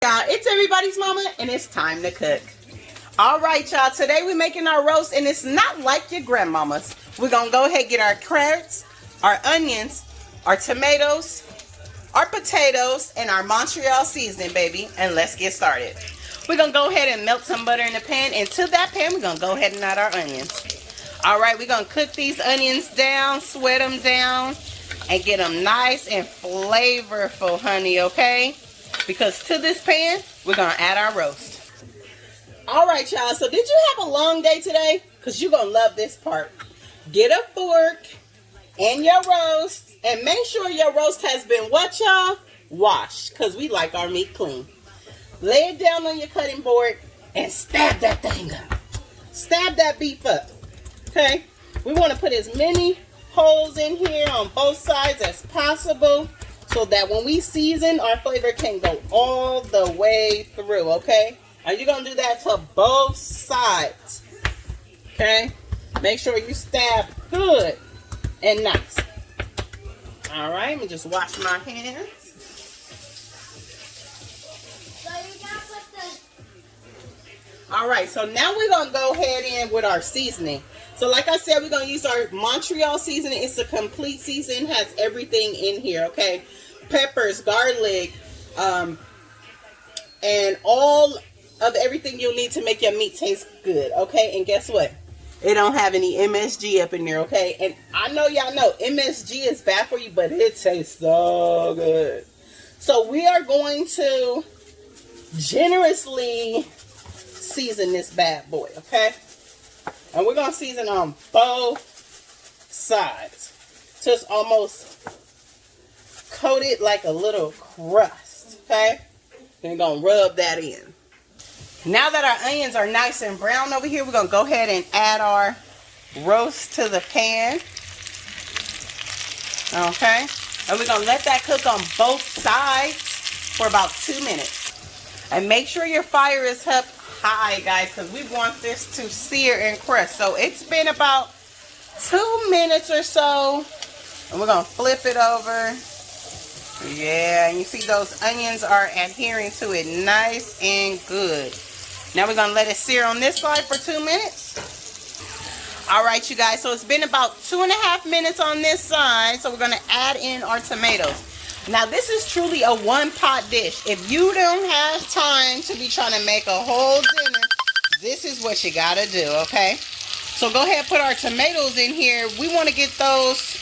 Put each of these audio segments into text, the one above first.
Y'all, it's everybody's mama and it's time to cook. All right, y'all, today we're making our roast and it's not like your grandmama's. We're gonna go ahead and get our carrots, our onions, our tomatoes, our potatoes, and our Montreal seasoning, baby, and let's get started. We're gonna go ahead and melt some butter in the pan, and to that pan we're gonna go ahead and add our onions. All right, we're gonna cook these onions down, sweat them down, and get them nice and flavorful, honey, okay? Because to this pan, we're going to add our roast. All right, y'all. So did you have a long day today? Because you're going to love this part. Get a fork and your roast. And make sure your roast has been what, y'all? Washed. Because we like our meat clean. Lay it down on your cutting board and stab that thing up. Stab that beef up. Okay? We want to put as many holes in here on both sides as possible, so that when we season, our flavor can go all the way through, okay? And you're going to do that to both sides, okay? Make sure you stab good and nice. All right, let me just wash my hands. All right, so now we're going to go ahead in with our seasoning. So like I said, we're going to use our Montreal seasoning. It's a complete seasoning, has everything in here, okay? Peppers, garlic, and all of everything you'll need to make your meat taste good, okay? And guess what? It don't have any MSG up in there, okay? And I know y'all know MSG is bad for you, but it tastes so good. So we are going to generously season this bad boy, okay? And we're going to season on both sides. Just almost coat it like a little crust, okay? Then we're going to rub that in. Now that our onions are nice and brown over here, we're going to go ahead and add our roast to the pan. Okay? And we're going to let that cook on both sides for about 2 minutes. And make sure your fire is up high, guys, because we want this to sear and crust. So it's been about 2 minutes or so. And we're going to flip it over. Yeah, and you see those onions are adhering to it nice and good. Now we're going to let it sear on this side for 2 minutes. All right, you guys, so it's been about 2.5 minutes on this side. So we're going to add in our tomatoes. Now this is truly a one-pot dish. If you don't have time to be trying to make a whole dinner, this is what you got to do, okay? So go ahead and put our tomatoes in here. We want to get those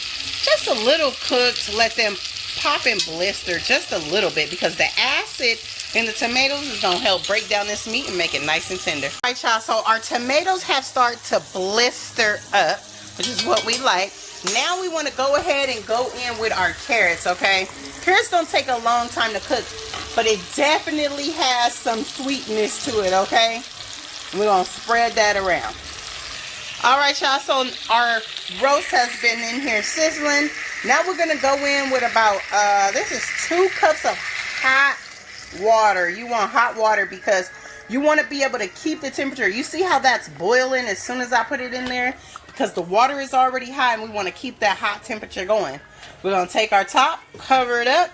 just a little cooked. Let them pop and blister just a little bit, because the acid in the tomatoes is going to help break down this meat and make it nice and tender. All right, y'all, so our tomatoes have started to blister up, which is what we like. Now we want to go ahead and go in with our carrots, okay? Carrots don't take a long time to cook, but it definitely has some sweetness to it, okay? We're going to spread that around. All right, y'all, so our roast has been in here sizzling. Now we're going to go in with about, this is 2 cups of hot water. You want hot water because you want to be able to keep the temperature. You see how that's boiling as soon as I put it in there? Because the water is already hot and we want to keep that hot temperature going. We're going to take our top, cover it up,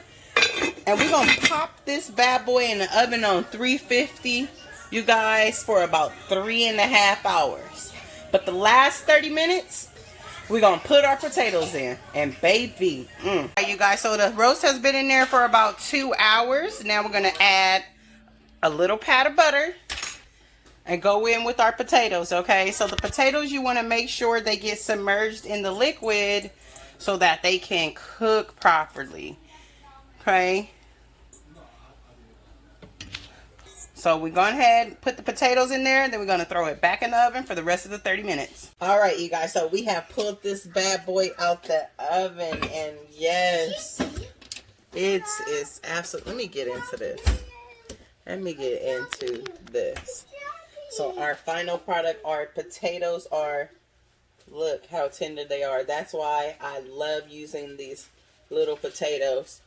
and we're going to pop this bad boy in the oven on 350, you guys, for about 3.5 hours. But the last 30 minutes, we're going to put our potatoes in. And baby, All right, you guys, so the roast has been in there for about 2 hours. Now we're going to add a little pat of butter and go in with our potatoes, okay? So the potatoes, you want to make sure they get submerged in the liquid so that they can cook properly, okay? So we're going ahead, put the potatoes in there, then we're going to throw it back in the oven for the rest of the 30 minutes. All right, you guys, so we have pulled this bad boy out the oven, and yes, it's absolutely, let me get into this. So our final product, our potatoes are, look how tender they are. That's why I love using these little potatoes.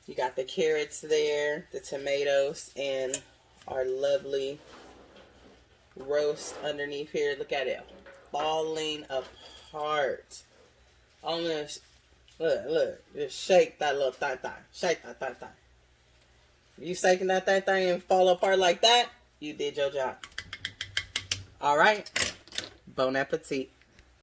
You got the carrots there, the tomatoes, and our lovely roast underneath here. Look at it, falling apart. Almost, look, just shake that little thigh. Shake that thigh. You taking that thing and fall apart like that, you did your job. All right. Bon appetit.